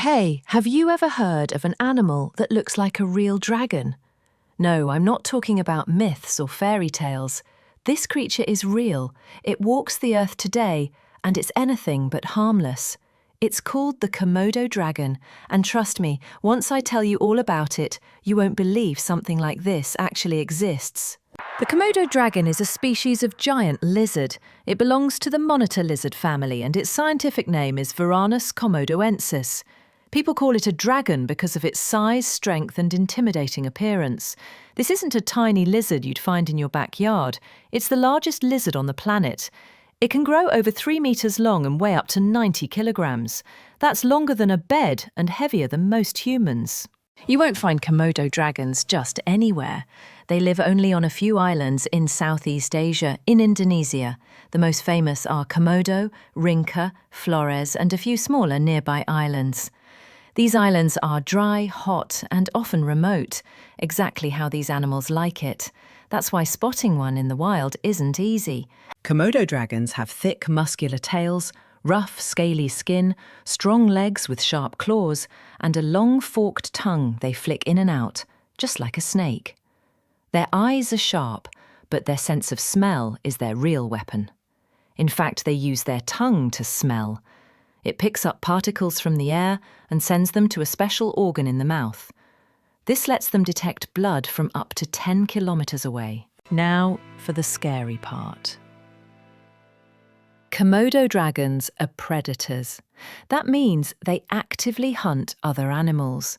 Hey, have you ever heard of an animal that looks like a real dragon? No, I'm not talking about myths or fairy tales. This creature is real. It walks the earth today, and it's anything but harmless. It's called the Komodo dragon, and trust me, once I tell you all about it, you won't believe something like this actually exists. The Komodo dragon is a species of giant lizard. It belongs to the monitor lizard family, and its scientific name is Venomous komodoensis. People call it a dragon because of its size, strength, and intimidating appearance. This isn't a tiny lizard you'd find in your backyard. It's the largest lizard on the planet. It can grow over 3 meters long and weigh up to 90 kilograms. That's longer than a bed and heavier than most humans. You won't find Komodo dragons just anywhere. They live only on a few islands in Southeast Asia, in Indonesia. The most famous are Komodo, Rinca, Flores, and a few smaller nearby islands. These islands are dry, hot, and often remote, exactly how these animals like it. That's why spotting one in the wild isn't easy. Komodo dragons have thick, muscular tails, rough, scaly skin, strong legs with sharp claws, and a long, forked tongue they flick in and out, just like a snake. Their eyes are sharp, but their sense of smell is their real weapon. In fact, they use their tongue to smell. It picks up particles from the air and sends them to a special organ in the mouth. This lets them detect blood from up to 10 kilometers away. Now for the scary part. Komodo dragons are predators. That means they actively hunt other animals.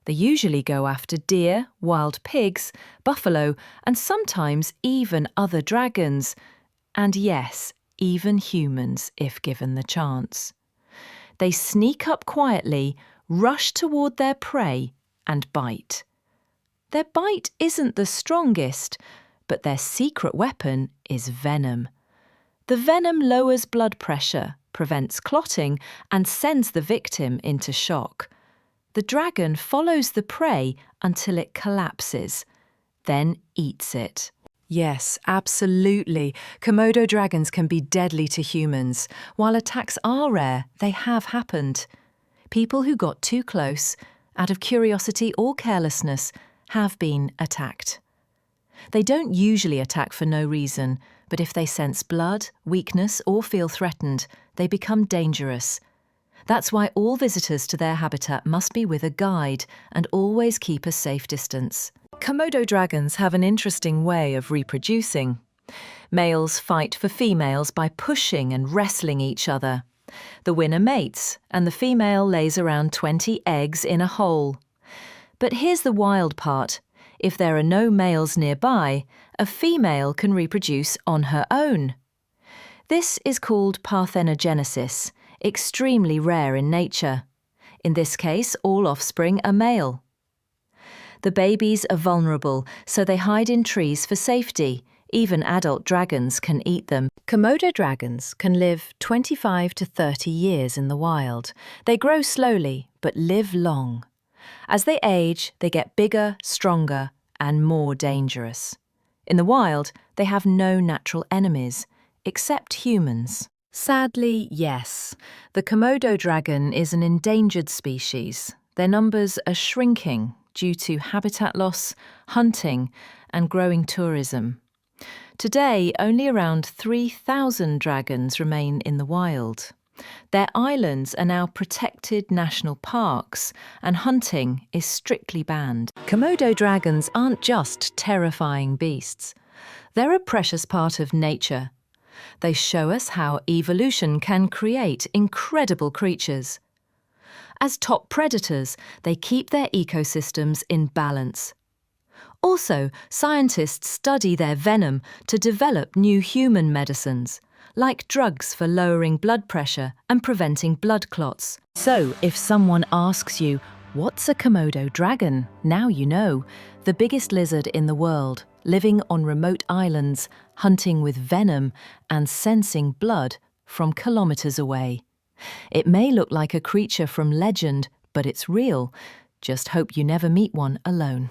They usually go after deer, wild pigs, buffalo, and sometimes even other dragons. And yes, even humans if given the chance. They sneak up quietly, rush toward their prey, and bite. Their bite isn't the strongest, but their secret weapon is venom. The venom lowers blood pressure, prevents clotting, and sends the victim into shock. The dragon follows the prey until it collapses, then eats it. Yes, absolutely. Komodo dragons can be deadly to humans. While attacks are rare, they have happened. People who got too close, out of curiosity or carelessness, have been attacked. They don't usually attack for no reason, but if they sense blood, weakness, or feel threatened, they become dangerous. That's why all visitors to their habitat must be with a guide and always keep a safe distance. Komodo dragons have an interesting way of reproducing. Males fight for females by pushing and wrestling each other. The winner mates, and the female lays around 20 eggs in a hole. But here's the wild part. If there are no males nearby, a female can reproduce on her own. This is called parthenogenesis, extremely rare in nature. In this case, all offspring are male. The babies are vulnerable, so they hide in trees for safety. Even adult dragons can eat them. Komodo dragons can live 25 to 30 years in the wild. They grow slowly, but live long. As they age, they get bigger, stronger, and more dangerous. In the wild, they have no natural enemies, except humans. Sadly, yes. The Komodo dragon is an endangered species. Their numbers are shrinking due to habitat loss, hunting, and growing tourism. Today, only around 3,000 dragons remain in the wild. Their islands are now protected national parks, and hunting is strictly banned. Komodo dragons aren't just terrifying beasts. They're a precious part of nature. They show us how evolution can create incredible creatures. As top predators, they keep their ecosystems in balance. Also, scientists study their venom to develop new human medicines, like drugs for lowering blood pressure and preventing blood clots. So, if someone asks you, what's a Komodo dragon? Now you know. The biggest lizard in the world, living on remote islands, hunting with venom and sensing blood from kilometers away. It may look like a creature from legend, but it's real. Just hope you never meet one alone.